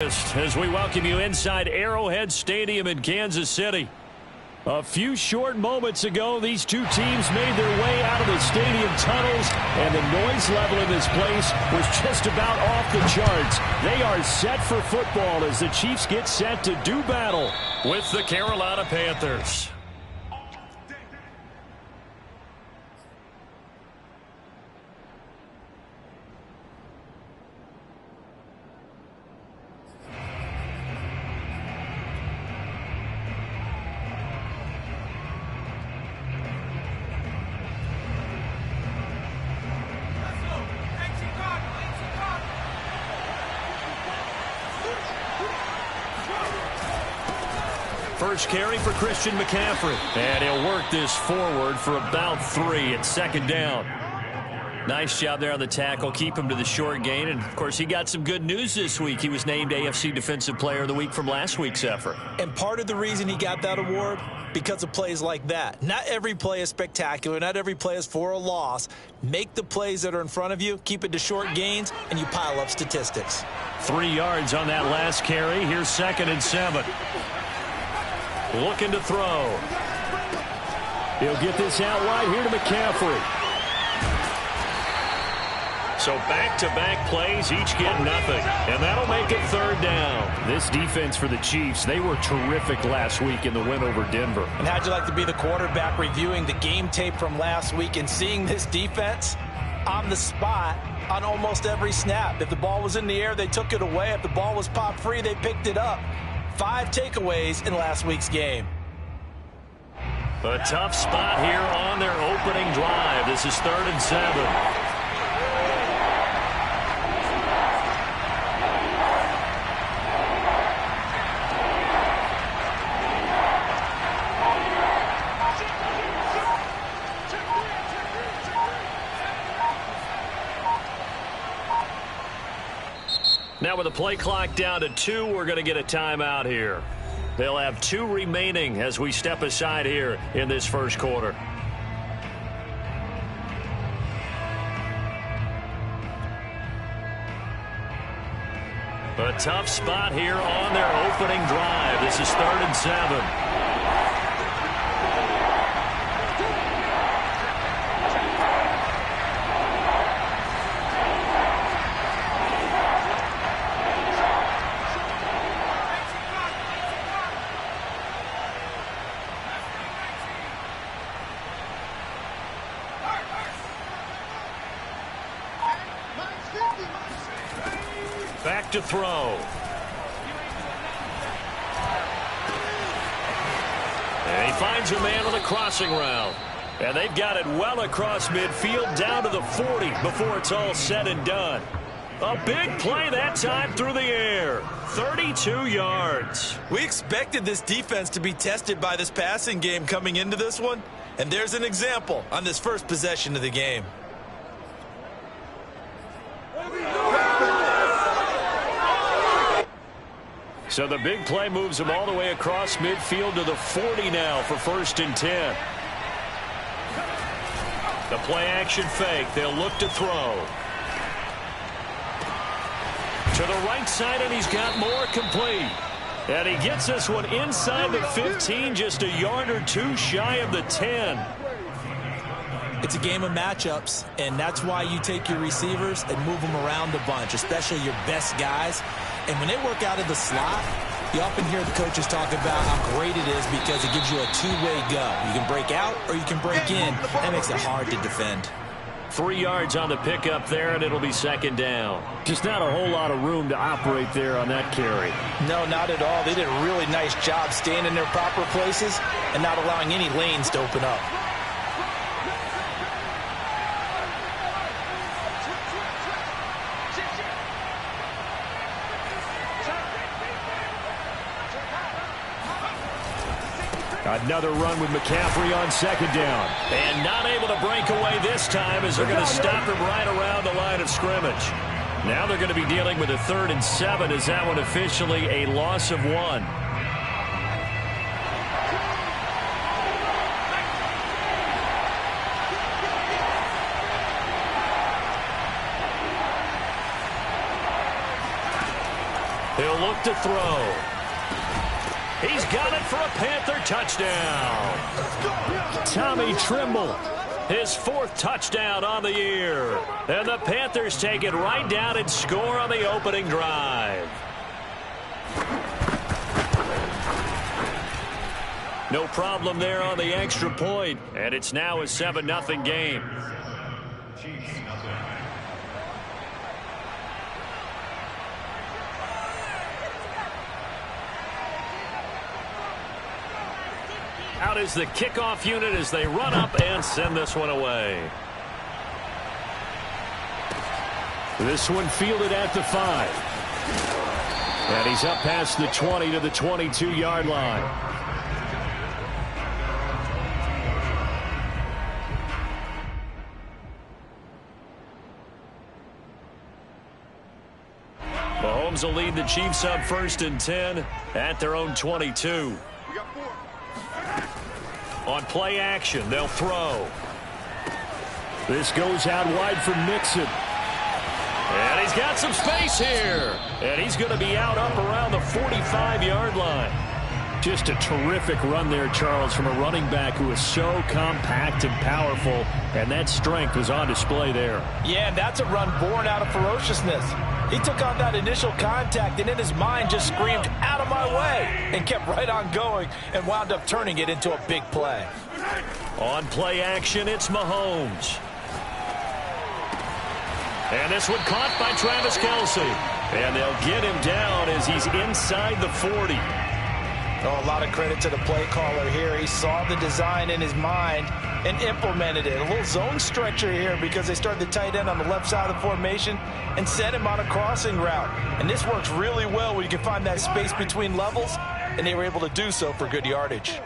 breakfast as we welcome you inside Arrowhead Stadium in Kansas City. A few short moments ago, these two teams made their way out of the stadium tunnels, and the noise level in this place was just about off the charts. They are set for football as the Chiefs get set to do battle with the Carolina Panthers. First carry for Christian McCaffrey. And he'll work this forward for about 3 at second down. Nice job there on the tackle. Keep him to the short gain. And, of course, he got some good news this week. He was named AFC Defensive Player of the Week from last week's effort. And part of the reason he got that award, because of plays like that. Not every play is spectacular. Not every play is for a loss. Make the plays that are in front of you, keep it to short gains, and you pile up statistics. 3 yards on that last carry. Here's 2nd and 7. Looking to throw. He'll get this out wide here to McCaffrey. So back-to-back plays, each get nothing. And that'll make it 3rd down. This defense for the Chiefs, they were terrific last week in the win over Denver. And how'd you like to be the quarterback reviewing the game tape from last week and seeing this defense on the spot on almost every snap? If the ball was in the air, they took it away. If the ball was popped free, they picked it up. 5 takeaways in last week's game. A tough spot here on their opening drive. This is 3rd and 7. Now with the play clock down to 2, we're going to get a timeout here. They'll have 2 remaining as we step aside here in this first quarter. A tough spot here on their opening drive. This is 3rd and 7. Back to throw. And he finds a man on the crossing route. And they've got it well across midfield down to the 40 before it's all said and done. A big play that time through the air. 32 yards. We expected this defense to be tested by this passing game coming into this one. And there's an example on this first possession of the game. So the big play moves him all the way across midfield to the 40 now for 1st and 10. The play action fake. They'll look to throw. To the right side, and he's got more complete. And he gets this one inside the 15, just a yard or 2 shy of the 10. It's a game of matchups, and that's why you take your receivers and move them around a bunch, especially your best guys. And when they work out of the slot, you often hear the coaches talk about how great it is because it gives you a 2-way go. You can break out or you can break in. That makes it hard to defend. 3 yards on the pickup there, and it'll be 2nd down. Just not a whole lot of room to operate there on that carry. No, not at all. They did a really nice job staying in their proper places and not allowing any lanes to open up. Another run with McCaffrey on 2nd down. And not able to break away this time as they're going to stop him right around the line of scrimmage. Now they're going to be dealing with a 3rd and 7 as that one officially a loss of 1. He'll look to throw. He's got it for a Panther touchdown. Tommy Trimble, his 4th touchdown on the year. And the Panthers take it right down and score on the opening drive. No problem there on the extra point, and it's now a 7-0 game. Out is the kickoff unit as they run up and send this one away. This one fielded at the 5. And he's up past the 20 to the 22-yard line. Mahomes will lead the Chiefs up 1st and 10 at their own 22. On play action, they'll throw. This goes out wide for Mixon. And he's got some space here. And he's going to be out up around the 45-yard line. Just a terrific run there, Charles, from a running back who is so compact and powerful. And that strength was on display there. Yeah, and that's a run born out of ferociousness. He took on that initial contact and in his mind just screamed, "Out of my way," and kept right on going and wound up turning it into a big play. On play action, it's Mahomes. And this one caught by Travis Kelce. And they'll get him down as he's inside the 40. Oh, a lot of credit to the play caller here. He saw the design in his mind and implemented it. A little zone stretcher here because they started the tight end on the left side of the formation and sent him on a crossing route. And this works really well when you can find that space between levels, and they were able to do so for good yardage.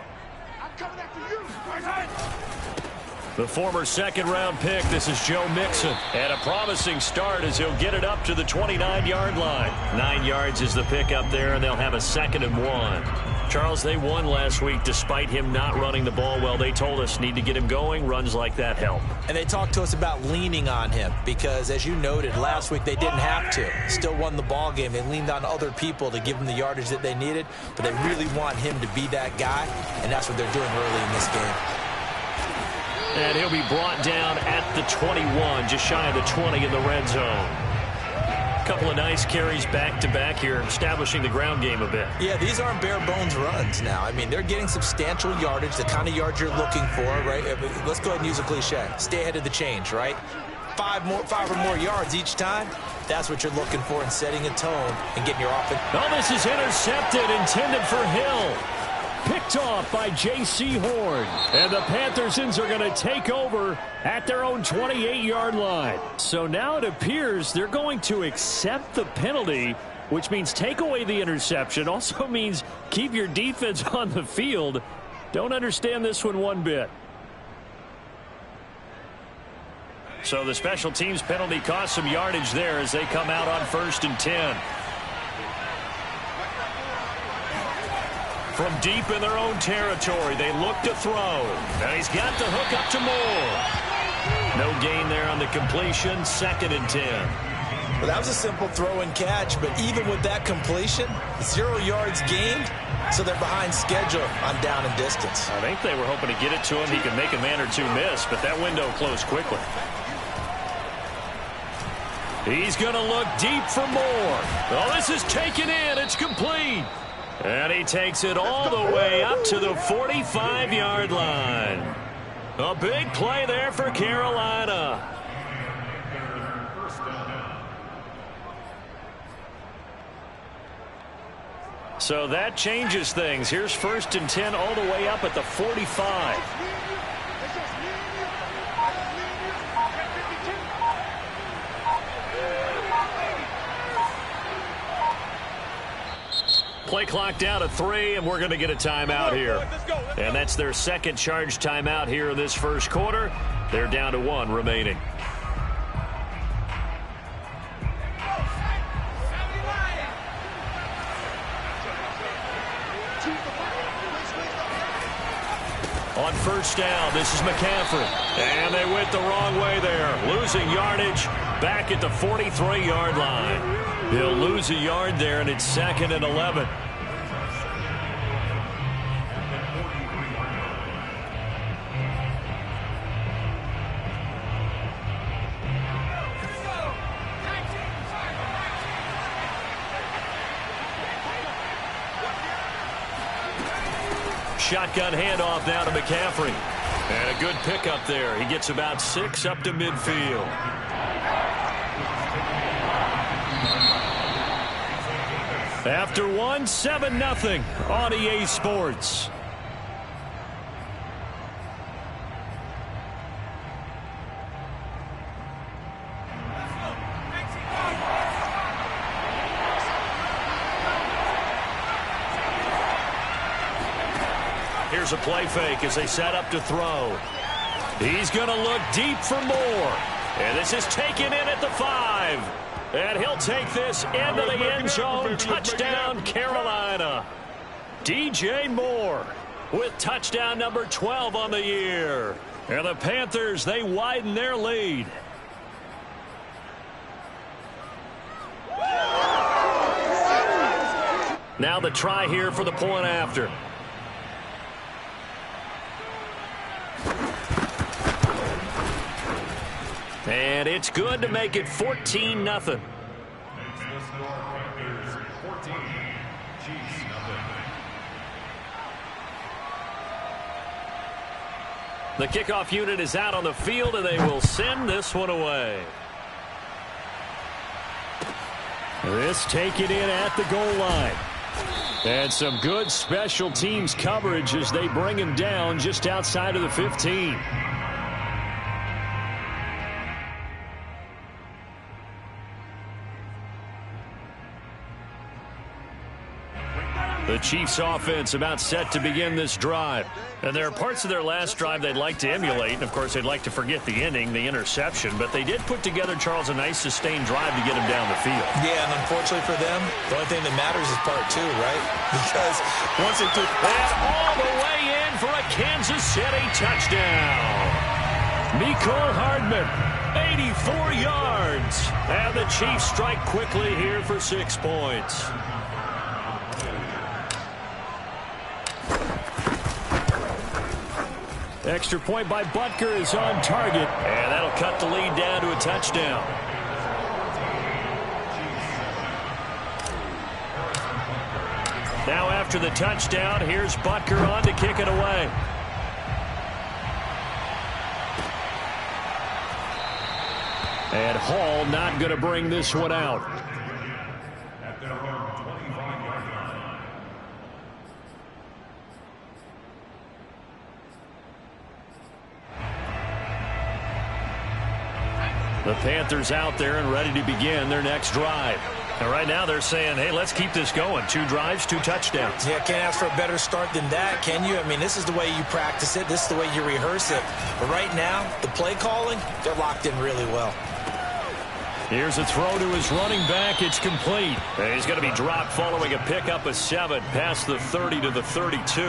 The former 2nd-round pick, this is Joe Mixon. And a promising start as he'll get it up to the 29-yard line. 9 yards is the pick up there, and they'll have a 2nd and 1. Charles, they won last week despite him not running the ball well. They told us need to get him going. Runs like that help. And they talked to us about leaning on him because, as you noted, last week they didn't have to. Still won the ball game. They leaned on other people to give them the yardage that they needed, but they really want him to be that guy, and that's what they're doing early in this game. And he'll be brought down at the 21, just shy of the 20 in the red zone. A couple of nice carries back-to-back here, establishing the ground game a bit. Yeah, these aren't bare-bones runs now. I mean, they're getting substantial yardage, the kind of yards you're looking for, right? Let's go ahead and use a cliche. Stay ahead of the change, right? 5 or more yards each time. That's what you're looking for in setting a tone and getting your offense. Oh, this is intercepted, intended for Hill. Picked off by J.C. Horn. And the Panthersons are going to take over at their own 28-yard line. So now it appears they're going to accept the penalty, which means take away the interception. Also means keep your defense on the field. Don't understand this one bit. So the special teams penalty cost some yardage there as they come out on 1st and 10. From deep in their own territory, they look to throw. And he's got the hook up to Moore. No gain there on the completion, 2nd and 10. Well, that was a simple throw and catch, but even with that completion, 0 yards gained, so they're behind schedule on down and distance. I think they were hoping to get it to him. He could make a man or two miss, but that window closed quickly. He's going to look deep for Moore. Oh, this is taken in. It's complete. And he takes it all the way up to the 45-yard line. A big play there for Carolina. So that changes things. Here's 1st and 10 all the way up at the 45. Play clock down to 3, and we're going to get a timeout here. And that's their 2nd charge timeout here in this 1st quarter. They're down to 1 remaining. On 1st down, this is McCaffrey. And they went the wrong way there. Losing yardage back at the 43-yard line. He'll lose a yard there, and it's 2nd and 11. Shotgun handoff now to McCaffrey. And a good pickup there. He gets about 6 up to midfield. After one, 7-0 on EA Sports. Here's a play fake as they set up to throw. He's going to look deep for more. And this is taken in at the 5. And he'll take this into the end zone. Touchdown, Carolina. DJ Moore with touchdown number 12 on the year. And the Panthers, they widen their lead. Now the try here for the point after. And it's good to make it 14-0. The kickoff unit is out on the field, and they will send this one away. This taken in at the goal line. And some good special teams coverage as they bring him down just outside of the 15. The Chiefs offense about set to begin this drive. And there are parts of their last drive they'd like to emulate. And, of course, they'd like to forget the ending, the interception. But they did put together, Charles, a nice sustained drive to get him down the field. Yeah, and unfortunately for them, the only thing that matters is part 2, right? Because once they took that all the way in for a Kansas City touchdown. Mecole Hardman, 84 yards. And the Chiefs strike quickly here for 6 points. Extra point by Butker is on target. And that'll cut the lead down to a touchdown. Now after the touchdown, here's Butker on to kick it away. And Hall not going to bring this one out. The Panthers out there and ready to begin their next drive. And right now they're saying, hey, let's keep this going. 2 drives, 2 touchdowns. Yeah, can't ask for a better start than that, can you? I mean, this is the way you practice it. This is the way you rehearse it. But right now, the play calling, they're locked in really well. Here's a throw to his running back. It's complete. And he's going to be dropped following a pickup of 7 past the 30 to the 32.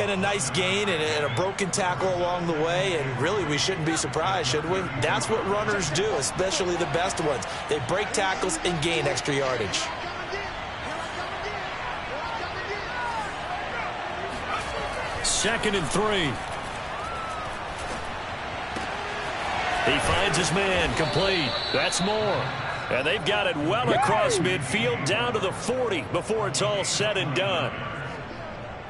And a nice gain and a broken tackle along the way. And really, we shouldn't be surprised, should we? That's what runners do, especially the best ones. They break tackles and gain extra yardage. Second and 3. He finds his man, complete. That's Moore. And they've got it well across midfield down to the 40 before it's all said and done.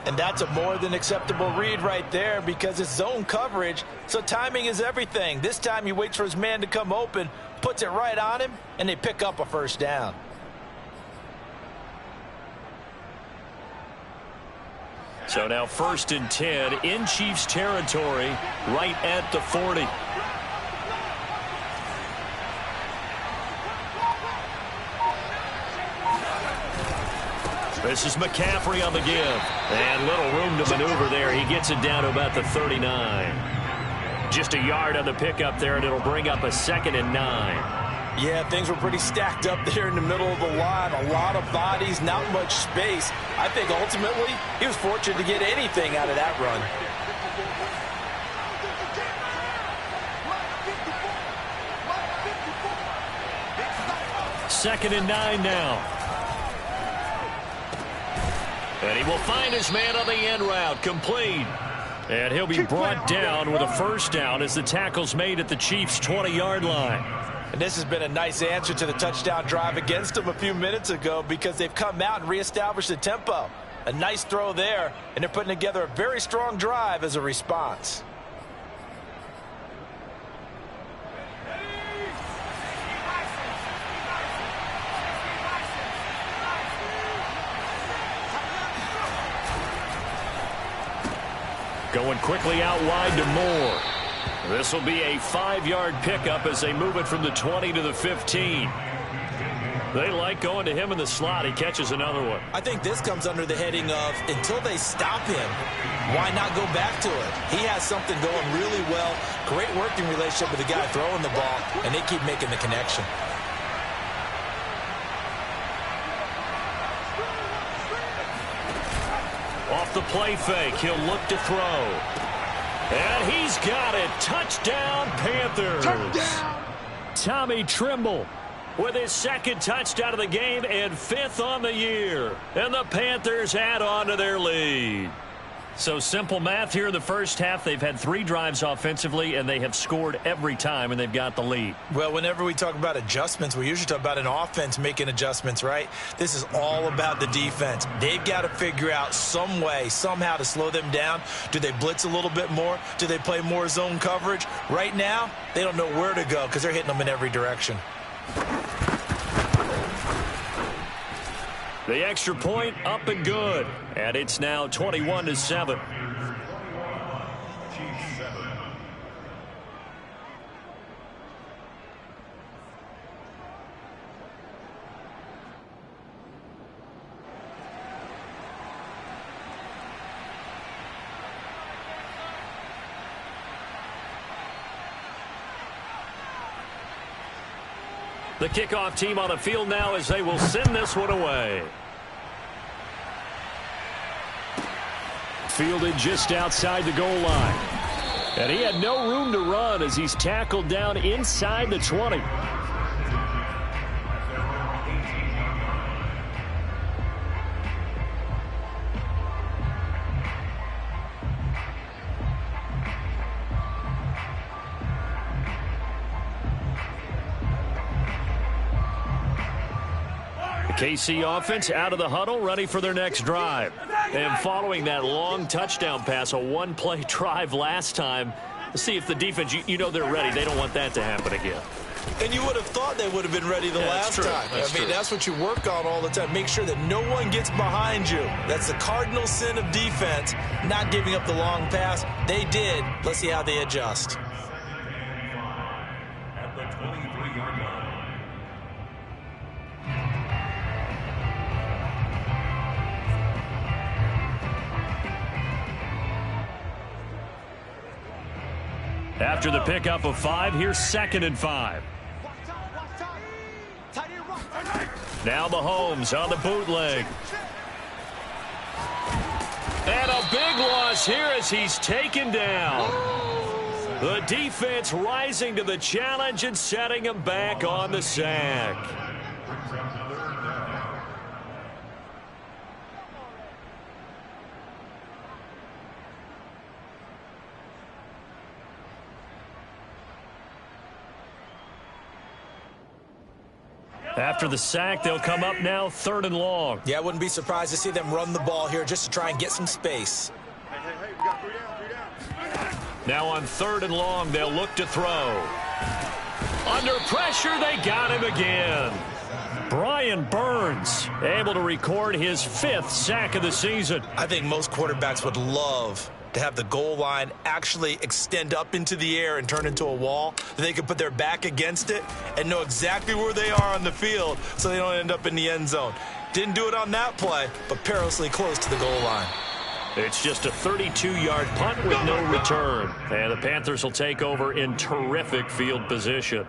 And that's a more than acceptable read right there because it's zone coverage, so timing is everything. This time he waits for his man to come open, puts it right on him, and they pick up a first down. So now 1st and 10 in Chiefs territory right at the 40. This is McCaffrey on the give. And little room to maneuver there. He gets it down to about the 39. Just a yard on the pickup there, and it'll bring up a 2nd and 9. Yeah, things were pretty stacked up there in the middle of the line. A lot of bodies, not much space. I think ultimately he was fortunate to get anything out of that run. 2nd and 9 now. And he will find his man on the end route, complete. And he'll be brought down with a first down as the tackle's made at the Chiefs' 20-yard line. And this has been a nice answer to the touchdown drive against them a few minutes ago because they've come out and reestablished the tempo. A nice throw there, and they're putting together a very strong drive as a response. Going quickly out wide to Moore. This will be a 5-yard pickup as they move it from the 20 to the 15. They like going to him in the slot. He catches another one. I think this comes under the heading of until they stop him, why not go back to it? He has something going really well. Great working relationship with the guy throwing the ball, and they keep making the connection. Off the play fake, he'll look to throw. And he's got it. Touchdown, Panthers. Touchdown. Tommy Trimble with his 2nd touchdown of the game and 5th on the year. And the Panthers add on to their lead. So simple math here in the first half. They've had 3 drives offensively, and they have scored every time, and they've got the lead. Well, whenever we talk about adjustments, we usually talk about an offense making adjustments, right? This is all about the defense. They've got to figure out some way, somehow to slow them down. Do they blitz a little bit more? Do they play more zone coverage? Right now, they don't know where to go because they're hitting them in every direction. The extra point up and good. And it's now 21-7. The kickoff team on the field now as they will send this one away. Fielded just outside the goal line. And he had no room to run as he's tackled down inside the 20. KC offense out of the huddle, ready for their next drive. And following that long touchdown pass, a one-play drive last time, let's see if the defense, you know they're ready. They don't want that to happen again. And you would have thought they would have been ready the last time. That's what you work on all the time. Make sure that no one gets behind you. That's the cardinal sin of defense, not giving up the long pass. They did. Let's see how they adjust. At the 23-yard line. After the pickup of 5, here's 2nd and 5. Now Mahomes on the bootleg. And a big loss here as he's taken down. The defense rising to the challenge and setting him back on the sack. After the sack, they'll come up now 3rd and long. Yeah, I wouldn't be surprised to see them run the ball here just to try and get some space. Hey, we got 3 down. Now on 3rd and long, they'll look to throw. Under pressure, they got him again. Brian Burns able to record his 5th sack of the season. I think most quarterbacks would love to have the goal line actually extend up into the air and turn into a wall. They can put their back against it and know exactly where they are on the field so they don't end up in the end zone. Didn't do it on that play, but perilously close to the goal line. It's just a 32-yard punt with no return. And the Panthers will take over in terrific field position.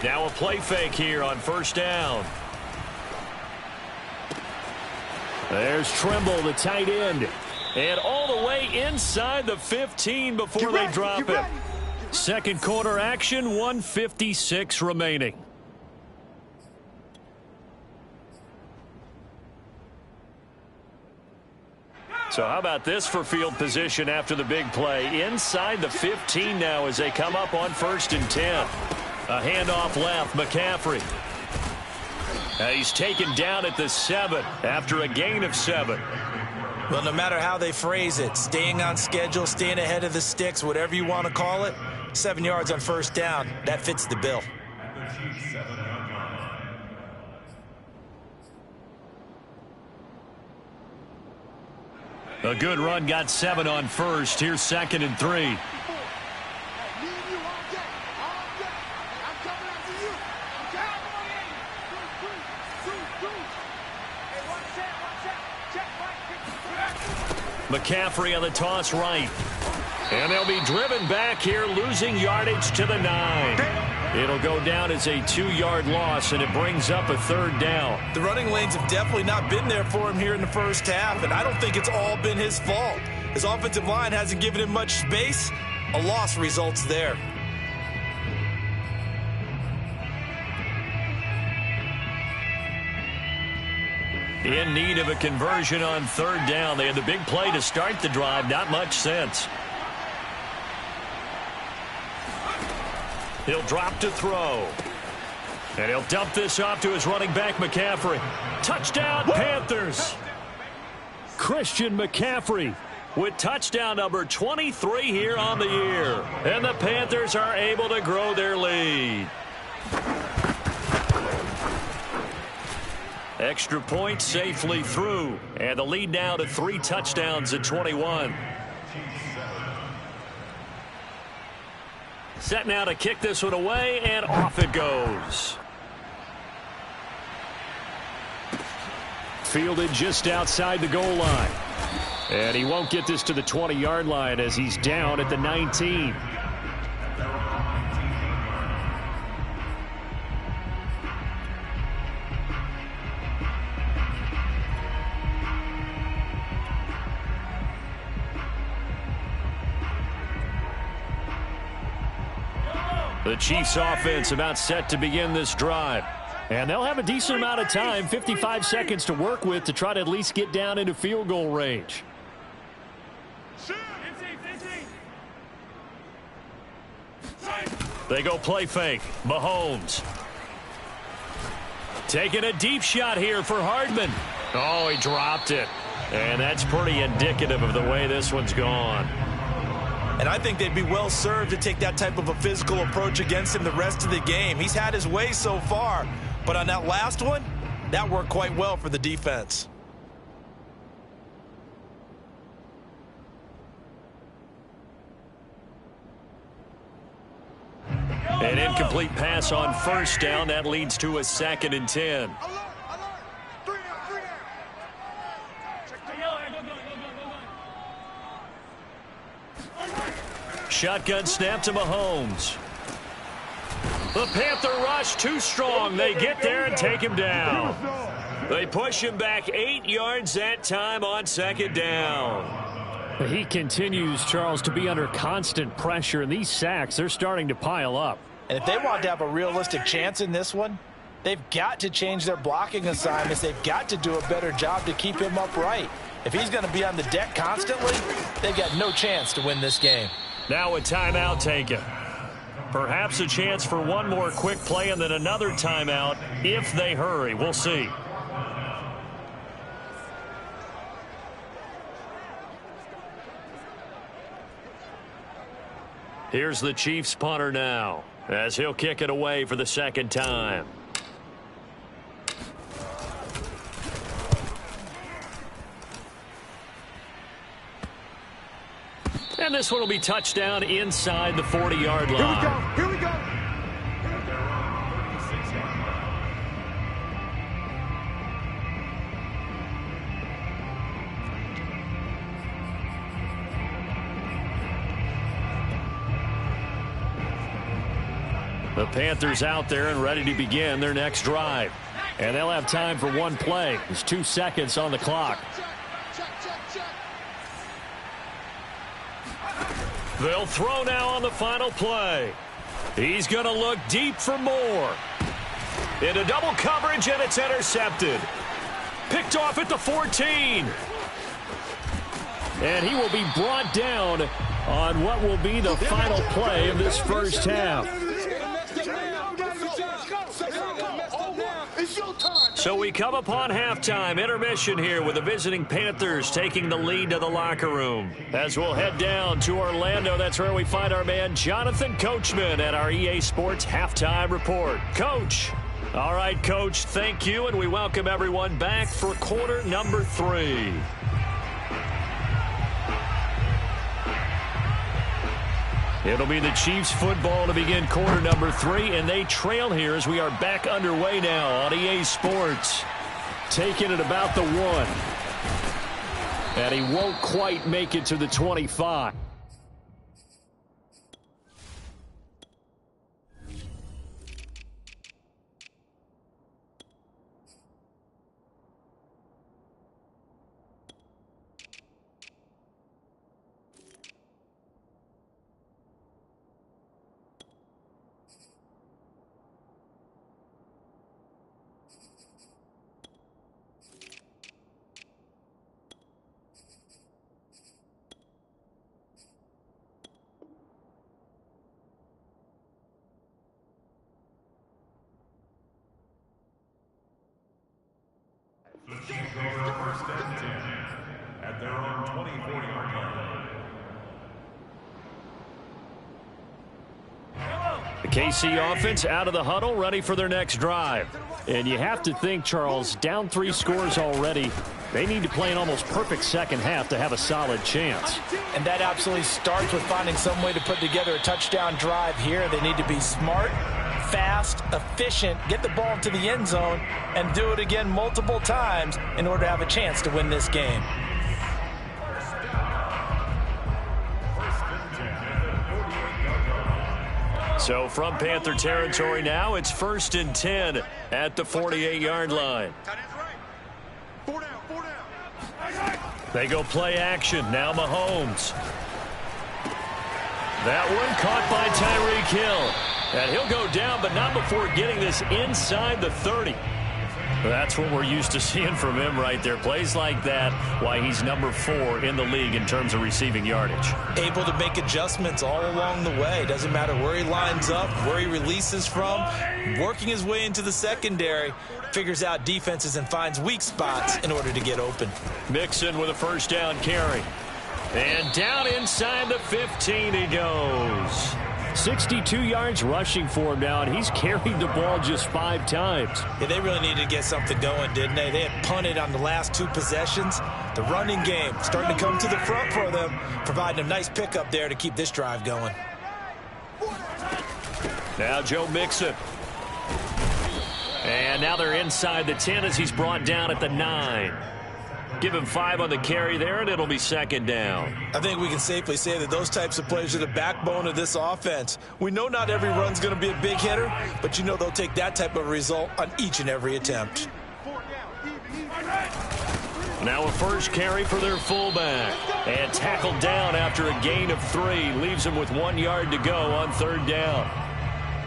Now a play fake here on first down. There's Trimble, the tight end. And all the way inside the 15 before they drop it. Second quarter action, 1:56 remaining. So how about this for field position after the big play? Inside the 15 now as they come up on 1st and 10. A handoff left, McCaffrey. He's taken down at the 7 after a gain of 7. Well, no matter how they phrase it, staying on schedule, staying ahead of the sticks, whatever you want to call it, 7 yards on first down, that fits the bill. A good run, got 7 on first. Here's 2nd and 3. McCaffrey on the toss right. And they'll be driven back here, losing yardage to the 9. It'll go down as a 2-yard loss, and it brings up a 3rd down. The running lanes have definitely not been there for him here in the first half, and I don't think it's all been his fault. His offensive line hasn't given him much space. A loss results there. In need of a conversion on 3rd down. They had the big play to start the drive. Not much sense. He'll drop to throw. And he'll dump this off to his running back, McCaffrey. Touchdown, Panthers. Christian McCaffrey with touchdown number 23 here on the year. And the Panthers are able to grow their lead. Extra point safely through. And the lead now to 3 touchdowns at 21. Set now to kick this one away, and off it goes. Fielded just outside the goal line. And he won't get this to the 20-yard line as he's down at the 19. The Chiefs offense about set to begin this drive. And they'll have a decent amount of time, 55 seconds to work with to try to at least get down into field goal range. They go play fake. Mahomes. Taking a deep shot here for Hardman. Oh, he dropped it. And that's pretty indicative of the way this one's gone. And I think they'd be well served to take that type of a physical approach against him the rest of the game. He's had his way so far, but on that last one, that worked quite well for the defense. An incomplete pass on first down. That leads to a 2nd and 10. Shotgun snap to Mahomes. The Panther rush too strong. They get there and take him down. They push him back 8 yards that time on 2nd down. He continues, Charles, to be under constant pressure, and these sacks, they're starting to pile up. And if they want to have a realistic chance in this one, they've got to change their blocking assignments. They've got to do a better job to keep him upright. If he's going to be on the deck constantly, they've got no chance to win this game. Now a timeout taken. Perhaps a chance for one more quick play and then another timeout if they hurry. We'll see. Here's the Chiefs punter now as he'll kick it away for the 2nd time. And this one will be touchdown inside the 40-yard line. Here we go. The Panthers out there and ready to begin their next drive. And they'll have time for one play. There's 2 seconds on the clock. They'll throw now on the final play. He's going to look deep for more. Into double coverage, and it's intercepted. Picked off at the 14. And he will be brought down on what will be the final play of this first half. So we come upon halftime, intermission here with the visiting Panthers taking the lead to the locker room. As we'll head down to Orlando, that's where we find our man Jonathan Coachman at our EA Sports Halftime Report. Coach. All right, Coach, thank you, and we welcome everyone back for quarter number 3. It'll be the Chiefs football to begin quarter number 3, and they trail here as we are back underway now on EA Sports. Taking it about the 1. And he won't quite make it to the 25. The Chiefs go first and 10 at their own 24-yard line. The KC offense out of the huddle, ready for their next drive. And you have to think, Charles, down 3 scores already. They need to play an almost perfect second half to have a solid chance. And that absolutely starts with finding some way to put together a touchdown drive here. They need to be smart, fast, efficient, get the ball into the end zone, and do it again multiple times in order to have a chance to win this game. So from Panther territory now, it's 1st and 10 at the 48-yard line. They go play action. Now Mahomes. That one caught by Tyreek Hill. And he'll go down, but not before getting this inside the 30. That's what we're used to seeing from him right there. Plays like that, why he's number 4 in the league in terms of receiving yardage. Able to make adjustments all along the way. Doesn't matter where he lines up, where he releases from. Working his way into the secondary, figures out defenses and finds weak spots in order to get open. Mixon with a first down carry. And down inside the 15 he goes. 62 yards rushing for him now, and he's carried the ball just 5 times. Yeah, they really needed to get something going, didn't they? They had punted on the last 2 possessions. The running game starting to come to the front for them, providing a nice pickup there to keep this drive going. Now Joe Mixon. And now they're inside the 10 as he's brought down at the 9. Give him 5 on the carry there, and it'll be 2nd down. I think we can safely say that those types of plays are the backbone of this offense. We know not every run's going to be a big hitter, but you know they'll take that type of result on each and every attempt. Now a first carry for their fullback. And tackled down after a gain of 3. Leaves him with 1 yard to go on 3rd down.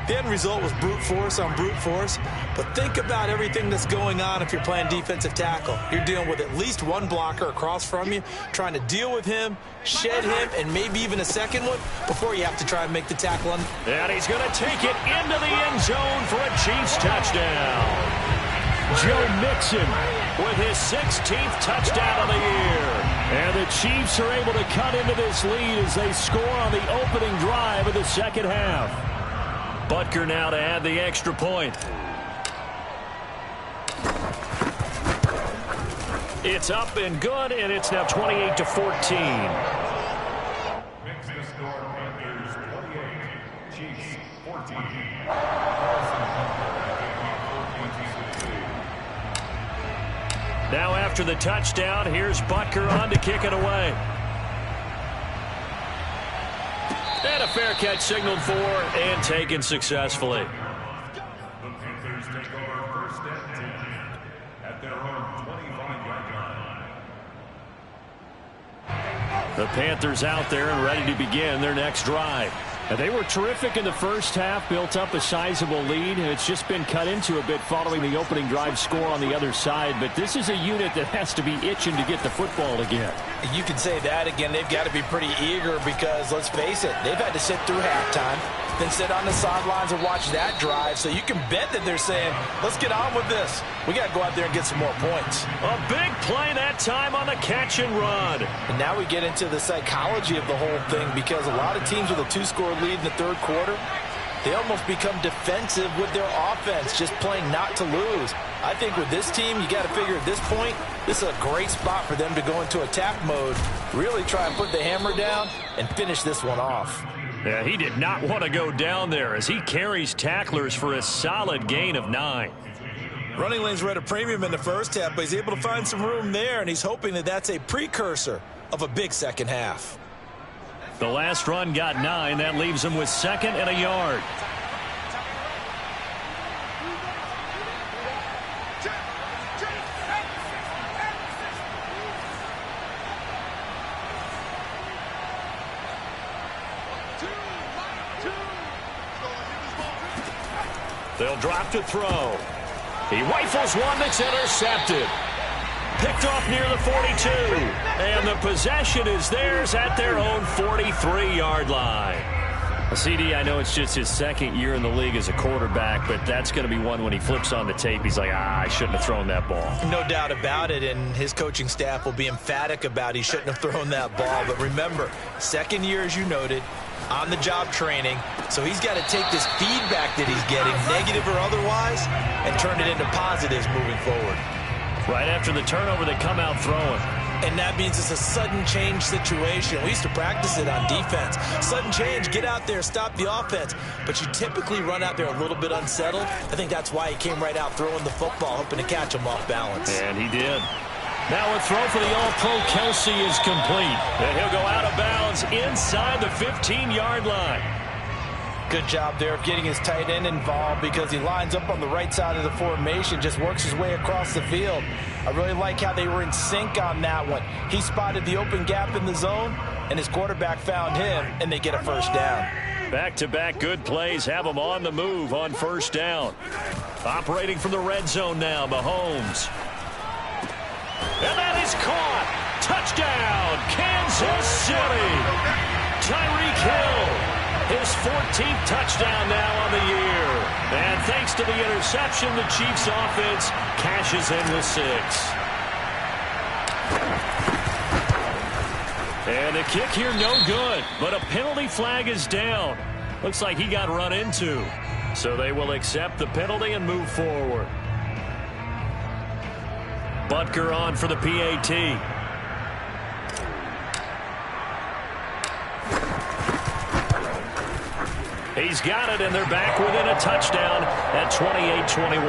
The end result was brute force on brute force, but think about everything that's going on if you're playing defensive tackle. You're dealing with at least 1 blocker across from you, trying to deal with him, shed him, and maybe even a second one before you have to try and make the tackle. And he's going to take it into the end zone for a Chiefs touchdown. Joe Mixon with his 16th touchdown of the year. And the Chiefs are able to cut into this lead as they score on the opening drive of the second half. Butker now to add the extra point. It's up and good, and it's now 28-14. Makes the score Panthers 28, Chiefs 14. Now after the touchdown, here's Butker on to kick it away. And a fair catch signaled for and taken successfully. The Panthers take over first and 10 at their own 25-yard line. The Panthers out there and ready to begin their next drive. And they were terrific in the first half, built up a sizable lead, and it's just been cut into a bit following the opening drive score on the other side. But this is a unit that has to be itching to get the football again. You can say that again. They've got to be pretty eager because, let's face it, they've had to sit through halftime, then sit on the sidelines and watch that drive. So you can bet that they're saying, let's get on with this. We got to go out there and get some more points. A big play that time on the catch and run. And now we get into the psychology of the whole thing, because a lot of teams with a 2-score lead in the third quarter, they almost become defensive with their offense, just playing not to lose. I think with this team, you got to figure at this point, this is a great spot for them to go into attack mode, really try and put the hammer down and finish this one off. Yeah, he did not want to go down there as he carries tacklers for a solid gain of 9. Running lanes were at a premium in the first half, but he's able to find some room there, and he's hoping that that's a precursor of a big second half. The last run got 9. That leaves him with 2nd and a yard. They'll drop to throw. He rifles one that's intercepted. Picked off near the 42. And the possession is theirs at their own 43-yard line. CD, I know it's just his 2nd year in the league as a quarterback, but that's going to be one when he flips on the tape. He's like, I shouldn't have thrown that ball. No doubt about it, and his coaching staff will be emphatic about he shouldn't have thrown that ball. But remember, 2nd year, as you noted, on-the-job training, so he's got to take this feedback that he's getting, negative or otherwise, and turn it into positives moving forward. Right after the turnover, they come out throwing. And that means it's a sudden change situation. We used to practice it on defense. Sudden change, get out there, stop the offense. But you typically run out there a little bit unsettled. I think that's why he came right out throwing the football, hoping to catch him off balance. And he did. Now a throw for the All-Pro Kelsey is complete. And he'll go out of bounds inside the 15-yard line. Good job there of getting his tight end involved, because he lines up on the right side of the formation, just works his way across the field. I really like how they were in sync on that one. He spotted the open gap in the zone, and his quarterback found him, and they get a first down. Back-to-back good plays have him on the move on first down. Operating from the red zone now, Mahomes. And that is caught. Touchdown, Kansas City. Tyreek Hill. His 14th touchdown now on the year. And thanks to the interception, the Chiefs offense cashes in with 6. And the kick here no good, but a penalty flag is down. Looks like he got run into. So they will accept the penalty and move forward. Butker on for the PAT. He's got it, and they're back within a touchdown at 28-21.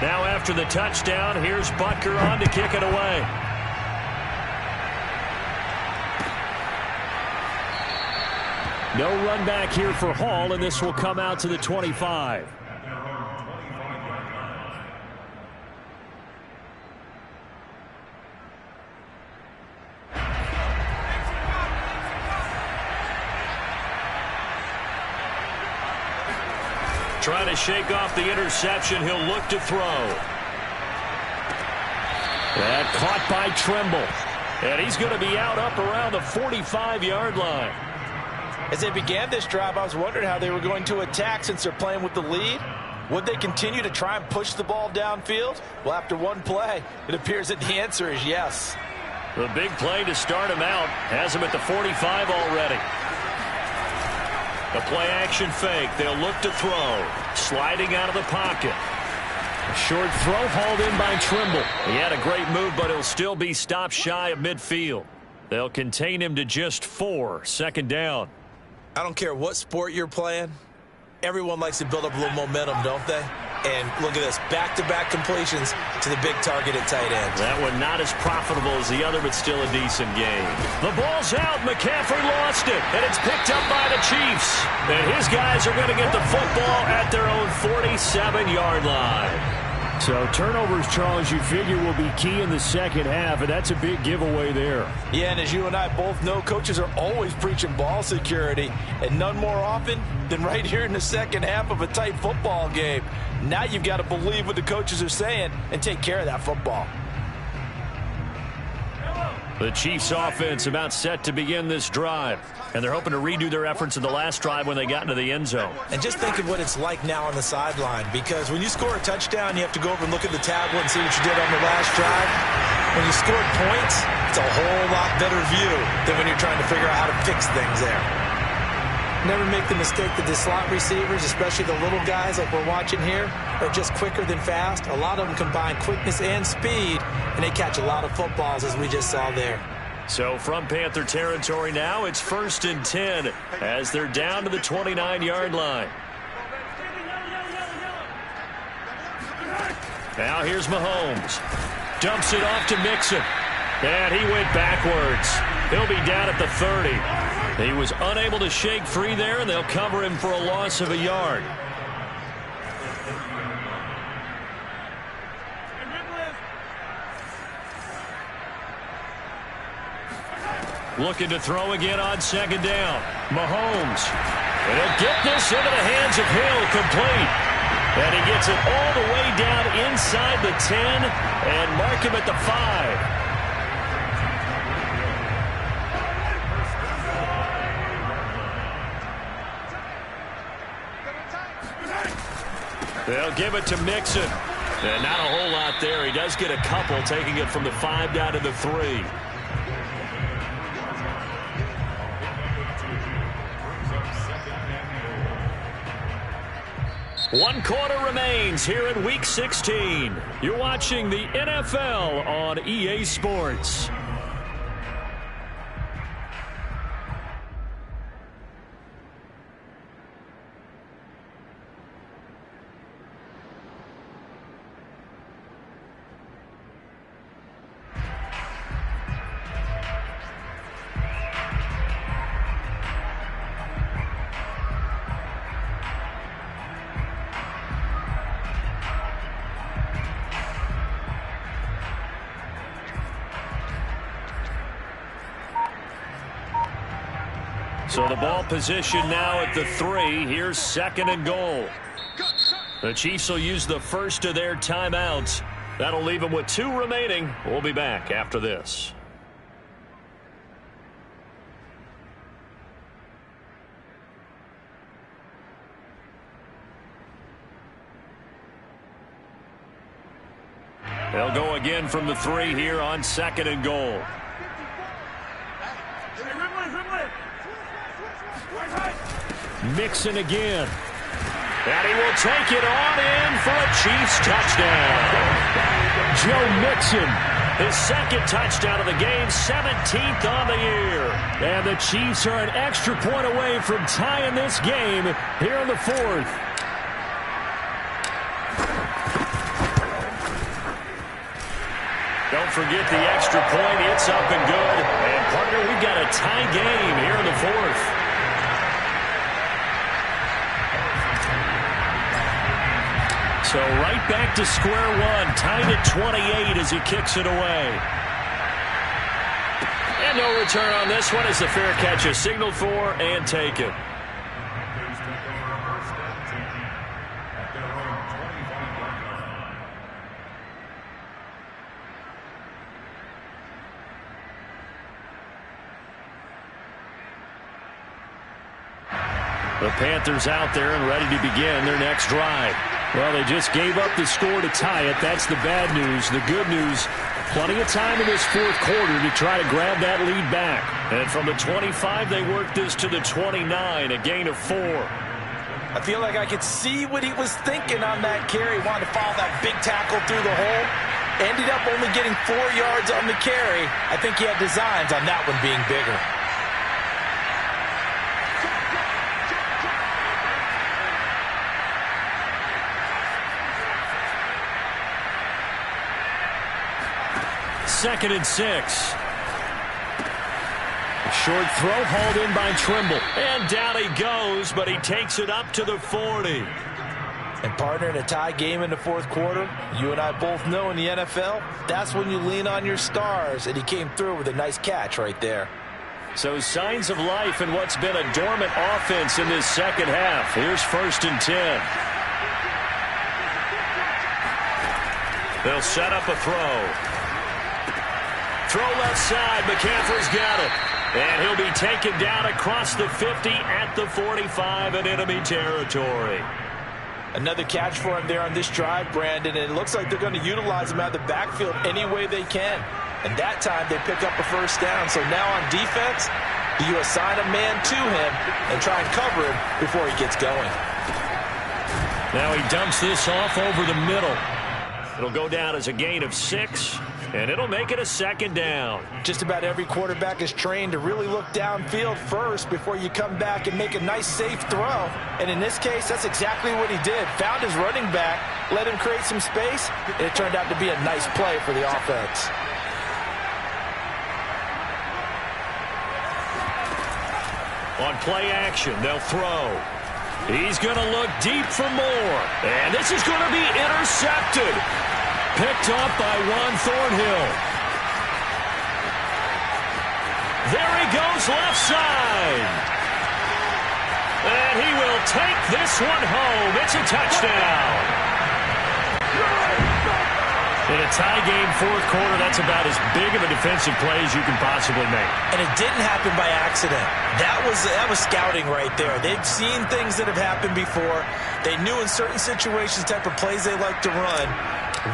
Now after the touchdown, here's Butker on to kick it away. No run back here for Hall, and this will come out to the 25. Trying to shake off the interception. He'll look to throw. That caught by Trimble. And he's going to be out up around the 45-yard line. As they began this drive, I was wondering how they were going to attack since they're playing with the lead. Would they continue to try and push the ball downfield? Well, after one play, it appears that the answer is yes. The big play to start him out has him at the 45 already. The play-action fake. They'll look to throw. Sliding out of the pocket. A short throw hauled in by Trimble. He had a great move, but he'll still be stopped shy of midfield. They'll contain him to just 4. Second down. I don't care what sport you're playing. Everyone likes to build up a little momentum, don't they? And look at this, back-to-back completions to the big target at tight end. That one not as profitable as the other, but still a decent game. The ball's out. McCaffrey lost it, and it's picked up by the Chiefs. And his guys are going to get the football at their own 47-yard line. So turnovers, Charles, you figure will be key in the second half, and that's a big giveaway there. Yeah, and as you and I both know, coaches are always preaching ball security, and none more often than right here in the second half of a tight football game. Now you've got to believe what the coaches are saying and take care of that football. The Chiefs offense about set to begin this drive. And they're hoping to redo their efforts in the last drive when they got into the end zone. And just think of what it's like now on the sideline, because when you score a touchdown, you have to go over and look at the tablet and see what you did on the last drive. When you scored points, it's a whole lot better view than when you're trying to figure out how to fix things there. Never make the mistake that the slot receivers, especially the little guys like we're watching here, are just quicker than fast. A lot of them combine quickness and speed, and they catch a lot of footballs, as we just saw there. So from Panther territory now, it's 1st and 10 as they're down to the 29-yard line. Now here's Mahomes. Dumps it off to Mixon. And he went backwards. He'll be down at the 30. He was unable to shake free there, and they'll cover him for a loss of a yard. Looking to throw again on 2nd down. Mahomes. And he'll get this into the hands of Hill, complete. And he gets it all the way down inside the 10 and mark him at the 5. They'll give it to Mixon. And not a whole lot there. He does get a couple, taking it from the 5 down to the 3. 1 quarter remains here in Week 16. You're watching the NFL on EA Sports. So the ball position now at the 3. Here's 2nd and goal. The Chiefs will use the first of their timeouts. That'll leave them with 2 remaining. We'll be back after this. They'll go again from the 3 here on 2nd and goal. Mixon again. And he will take it on in for a Chiefs touchdown. Joe Mixon, his 2nd touchdown of the game, 17th on the year. And the Chiefs are an extra point away from tying this game here in the 4th. Don't forget the extra point. It's up and good. And, partner, we've got a tie game here in the 4th. So right back to square one, tied at 28 as he kicks it away. And no return on this one as the fair catch is signaled for and taken. The Panthers out there and ready to begin their next drive. Well, they just gave up the score to tie it. That's the bad news. The good news, plenty of time in this 4th quarter to try to grab that lead back. And from the 25, they worked this to the 29, a gain of 4. I feel like I could see what he was thinking on that carry. Wanted to follow that big tackle through the hole. Ended up only getting 4 yards on the carry. I think he had designs on that one being bigger. 2nd and 6. Short throw hauled in by Trimble. And down he goes, but he takes it up to the 40. And partner, in a tie game in the fourth quarter, you and I both know in the NFL, that's when you lean on your stars, and he came through with a nice catch right there. So signs of life in what's been a dormant offense in this second half. Here's 1st and 10. They'll set up a throw. Throw left side. McCaffrey's got it. And he'll be taken down across the 50 at the 45 in enemy territory. Another catch for him there on this drive, Brandon, and it looks like they're going to utilize him out of the backfield any way they can. And that time they pick up a first down. So now on defense, do you assign a man to him and try and cover him before he gets going? Now he dumps this off over the middle. It'll go down as a gain of 6, and it'll make it a 2nd down. Just about every quarterback is trained to really look downfield first before you come back and make a nice, safe throw. And in this case, that's exactly what he did. Found his running back, let him create some space, and it turned out to be a nice play for the offense. On play action, they'll throw. He's going to look deep for more. And this is going to be intercepted. Picked up by Juan Thornhill. There he goes left side. And he will take this one home. It's a touchdown. In a tie game, fourth quarter, that's about as big of a defensive play as you can possibly make. And it didn't happen by accident. That was scouting right there. They've seen things that have happened before. They knew in certain situations type of plays they like to run,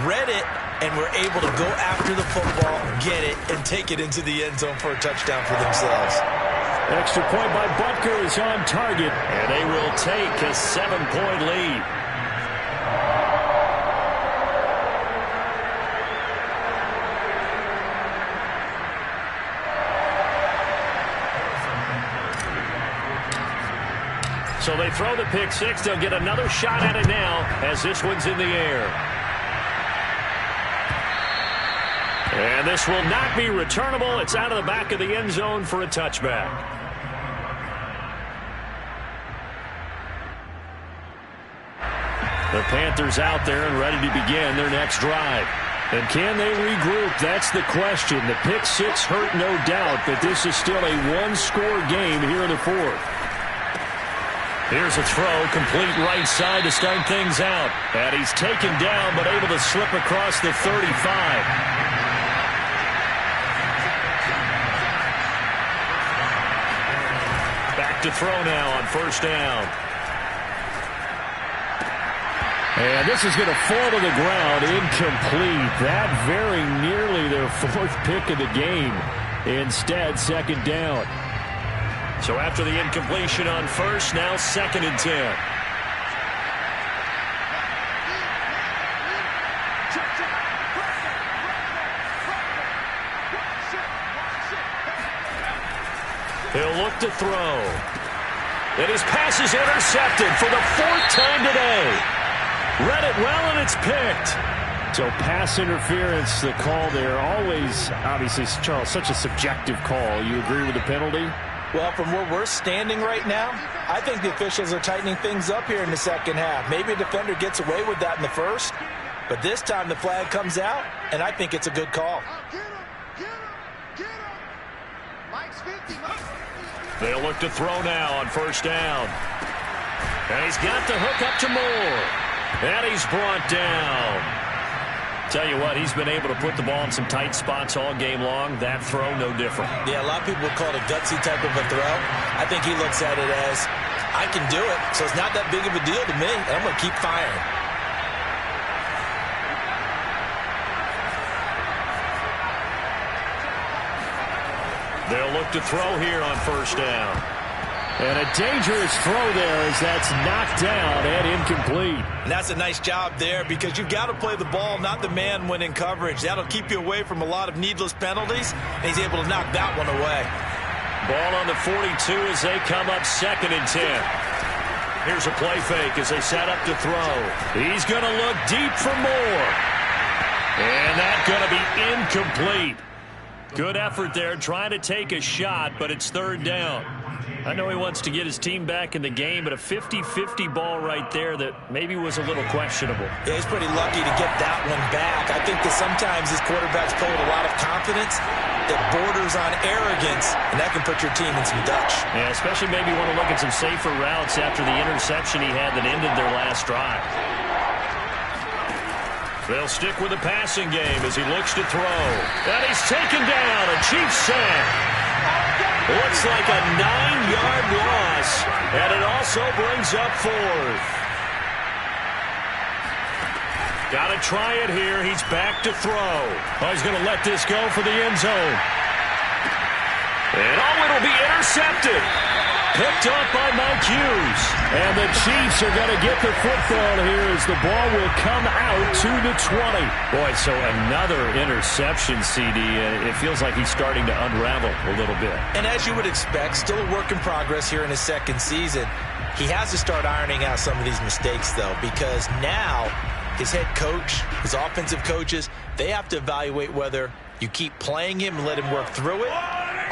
read it, and were able to go after the football, get it, and take it into the end zone for a touchdown for themselves. Extra point by Butker is on target, and they will take a 7-point lead. So they throw the pick six. They'll get another shot at it now as this one's in the air. And this will not be returnable. It's out of the back of the end zone for a touchback. The Panthers out there and ready to begin their next drive. And can they regroup? That's the question. The pick six hurt, no doubt, but this is still a one-score game here in the fourth. Here's a throw, complete right side to start things out. And he's taken down, but able to slip across the 35. Back to throw now on first down. And this is going to fall to the ground, incomplete. That very nearly their fourth pick of the game. Instead, second down. So after the incompletion on first, now 2nd and 10. He'll look to throw. And his pass is intercepted for the 4th time today. Read it well, and it's picked. So pass interference, the call there. Always, obviously, Charles, such a subjective call. You agree with the penalty? Well, from where we're standing right now, I think the officials are tightening things up here in the second half. Maybe a defender gets away with that in the first, but this time the flag comes out, and I think it's a good call. They'll look to throw now on first down. And he's got the hook up to Moore. And he's brought down. Tell you what, he's been able to put the ball in some tight spots all game long. That throw, no different. Yeah, a lot of people would call it a gutsy type of a throw. I think he looks at it as, I can do it, so it's not that big of a deal to me. I'm going to keep firing. They'll look to throw here on first down. And a dangerous throw there as that's knocked down and incomplete. And that's a nice job there because you've got to play the ball, not the man when in coverage. That'll keep you away from a lot of needless penalties, and he's able to knock that one away. Ball on the 42 as they come up 2nd and 10. Here's a play fake as they set up to throw. He's going to look deep for more. And that's going to be incomplete. Good effort there trying to take a shot, but it's third down. I know he wants to get his team back in the game, but a 50-50 ball right there that maybe was a little questionable. Yeah, he's pretty lucky to get that one back. I think that sometimes his quarterbacks play with a lot of confidence that borders on arrogance, and that can put your team in some Dutch. Yeah, especially maybe want to look at some safer routes after the interception he had that ended their last drive. They'll stick with the passing game as he looks to throw. And he's taken down. A Chiefs sack. Looks like a 9-yard loss, and it also brings up fourth. Got to try it here. He's back to throw. Oh, he's going to let this go for the end zone. And it'll be intercepted. Picked up by Mike Hughes. And the Chiefs are going to get the football here as the ball will come out to the 20. Boy, so another interception, CD. It feels like he's starting to unravel a little bit. And as you would expect, still a work in progress here in his second season. He has to start ironing out some of these mistakes, though, because now his head coach, his offensive coaches, they have to evaluate whether you keep playing him and let him work through it,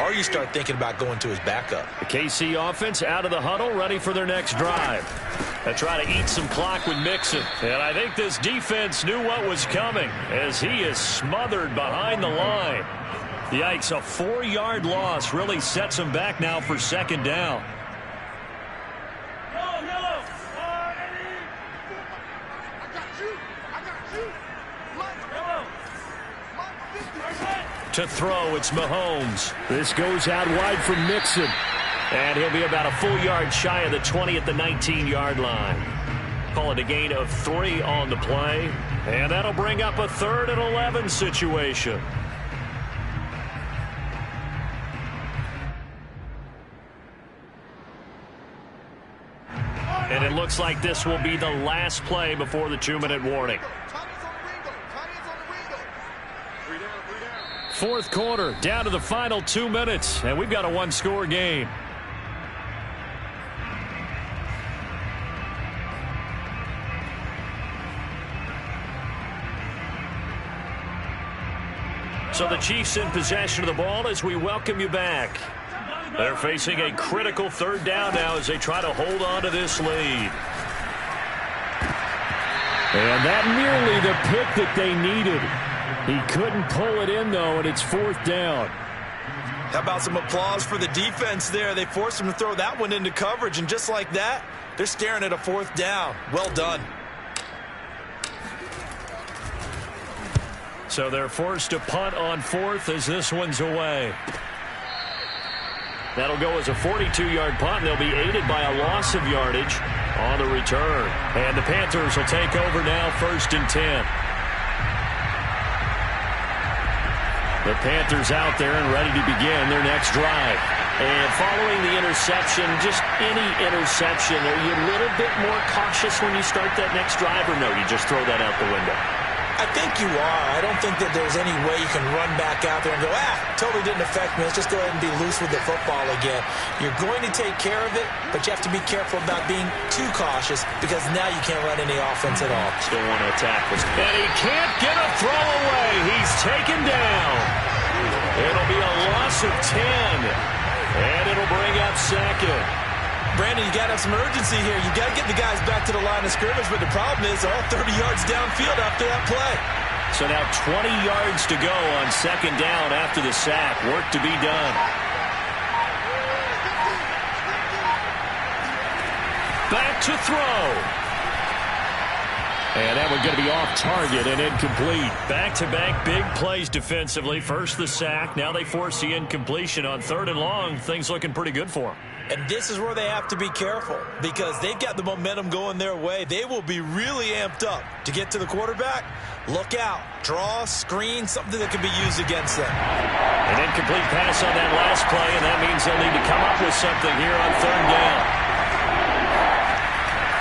or you start thinking about going to his backup. The KC offense out of the huddle, ready for their next drive. They try to eat some clock with Mixon. And I think this defense knew what was coming as he is smothered behind the line. Yikes, a 4-yard loss really sets him back now for second down. To throw, it's Mahomes. This goes out wide from Mixon. And he'll be about a full yard shy of the 20 at the 19-yard line. Call it a gain of 3 on the play. And that'll bring up a 3rd and 11 situation. And it looks like this will be the last play before the 2-minute warning. Fourth quarter, down to the final 2 minutes, and we've got a 1-score game. So the Chiefs in possession of the ball as we welcome you back. They're facing a critical 3rd down now as they try to hold on to this lead. And that nearly the pick that they needed. He couldn't pull it in, though, and it's 4th down. How about some applause for the defense there? They forced him to throw that one into coverage, and just like that, they're staring at a 4th down. Well done. So they're forced to punt on 4th as this one's away. That'll go as a 42-yard punt, and they'll be aided by a loss of yardage on the return. And the Panthers will take over now, 1st and 10. The Panthers out there and ready to begin their next drive. And following the interception, just any interception, are you a little bit more cautious when you start that next drive, or no, you just throw that out the window? I think you are. I don't think that there's any way you can run back out there and go, totally didn't affect me. Let's just go ahead and be loose with the football again. You're going to take care of it, but you have to be careful about being too cautious because now you can't run any offense at all. Still want to attack. And he can't get a throw away. He's taken down. It'll be a loss of 10. And it'll bring up 2nd. Brandon, you got to have some urgency here. You got to get the guys back to the line of scrimmage, but the problem is they're all 30 yards downfield after that play. So now 20 yards to go on 2nd down after the sack. Work to be done. Back to throw. And that one's going to be off target and incomplete. Back-to-back big plays defensively. First the sack. Now they force the incompletion on 3rd and long. Things looking pretty good for them. And this is where they have to be careful because they've got the momentum going their way. They will be really amped up to get to the quarterback. Look out. Draw, screen, something that can be used against them. An incomplete pass on that last play, and that means they'll need to come up with something here on 3rd down.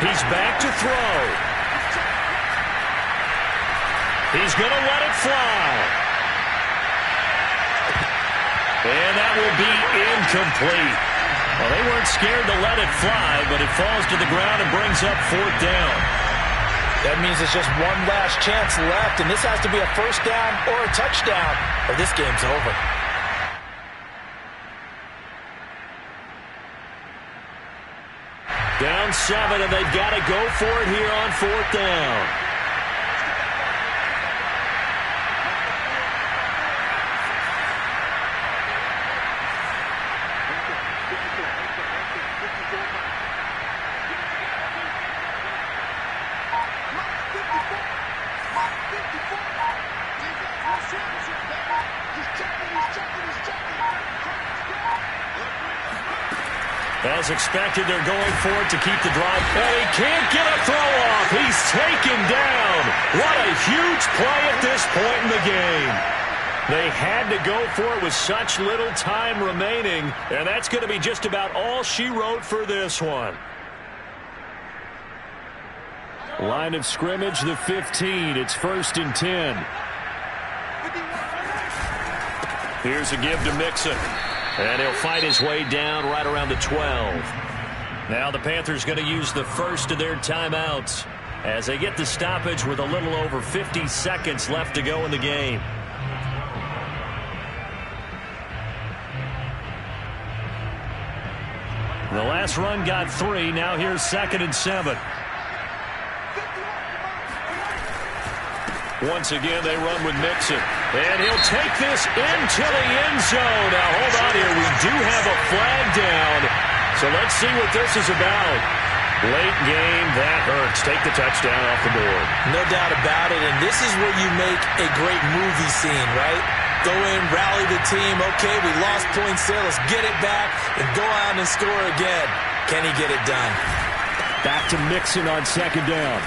He's back to throw. He's going to let it fly. And that will be incomplete. Well, they weren't scared to let it fly, but it falls to the ground and brings up 4th down. That means there's just one last chance left, and this has to be a first down or a touchdown, or this game's over. Down 7, and they've got to go for it here on 4th down. As expected, they're going for it to keep the drive. And he can't get a throw off. He's taken down. What a huge play at this point in the game. They had to go for it with such little time remaining, and that's going to be just about all she wrote for this one. Line of scrimmage, the 15. It's 1st and 10. Here's a give to Mixon. And he'll fight his way down right around the 12. Now the Panthers going to use the first of their timeouts as they get the stoppage with a little over 50 seconds left to go in the game. The last run got 3. Now here's 2nd and 7. Once again, they run with Mixon. And he'll take this into the end zone. Now, hold on here. We do have a flag down. So let's see what this is about. Late game, that hurts. Take the touchdown off the board. No doubt about it. And this is where you make a great movie scene, right? Go in, rally the team. Okay, we lost points there. Let's get it back and go out and score again. Can he get it done? Back to Mixon on 2nd down.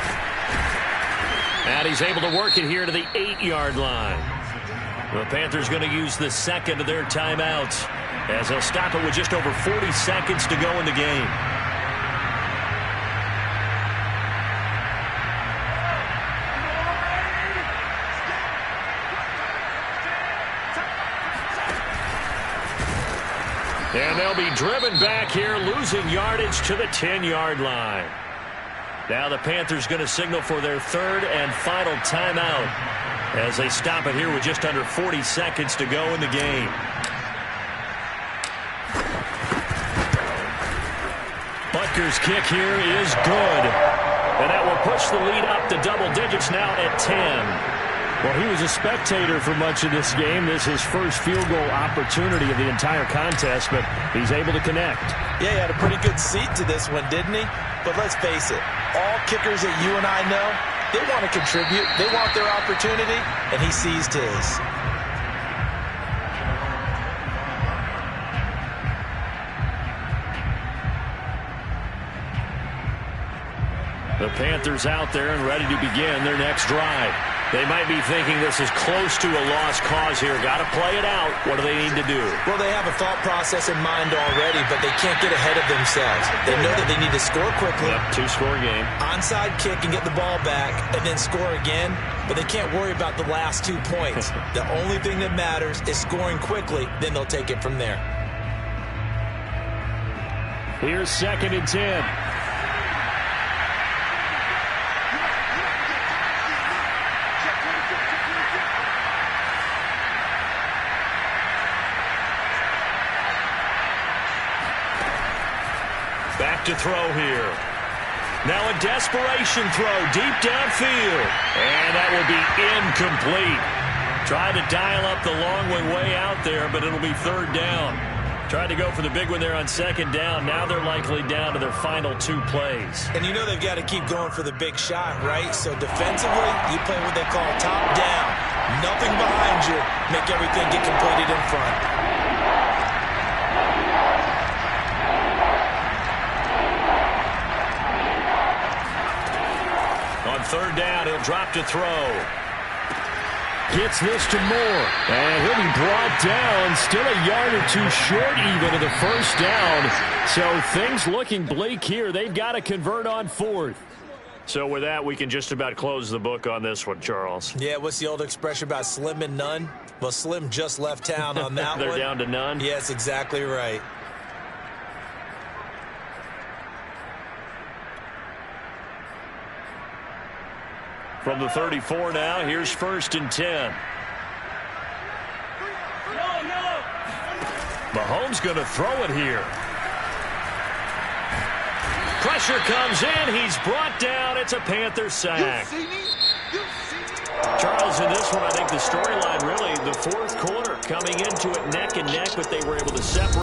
And he's able to work it here to the 8-yard line. The Panthers going to use the second of their timeouts as they'll stop it with just over 40 seconds to go in the game. And they'll be driven back here, losing yardage to the 10-yard line. Now the Panthers going to signal for their 3rd and final timeout as they stop it here with just under 40 seconds to go in the game. Butker's kick here is good. And that will push the lead up to double digits now at 10. Well, he was a spectator for much of this game. This is his first field goal opportunity of the entire contest, but he's able to connect. Yeah, he had a pretty good seat to this one, didn't he? But let's face it, all kickers that you and I know, they want to contribute. They want their opportunity, and he seized his. The Panthers out there and ready to begin their next drive. They might be thinking this is close to a lost cause here. Got to play it out. What do they need to do? Well, they have a thought process in mind already, but they can't get ahead of themselves. They know that they need to score quickly. Yep, 2-score game. Onside kick and get the ball back and then score again, but they can't worry about the last 2 points. The only thing that matters is scoring quickly, then they'll take it from there. Here's 2nd and 10. Back to throw here. Now a desperation throw deep downfield. And that will be incomplete. Tried to dial up the long way out there, but it'll be 3rd down. Tried to go for the big one there on 2nd down. Now they're likely down to their final 2 plays. And you know they've got to keep going for the big shot, right? So defensively, you play what they call top down. Nothing behind you. Make everything get completed in front. On 3rd down, he'll drop to throw. Gets this to Moore. And he'll be brought down. Still a yard or 2 short even of the 1st down. So things looking bleak here. They've got to convert on 4th. So with that, we can just about close the book on this one, Charles. Yeah, what's the old expression about slim and none? Well, Slim just left town on that They're one. They're down to none? Yes, exactly right. From the 34 now, here's 1st and 10. Mahomes going to throw it here. Pressure comes in. He's brought down. It's a Panther sack. Charles, in this one, I think the storyline really, the fourth quarter, coming into it neck and neck, but they were able to separate.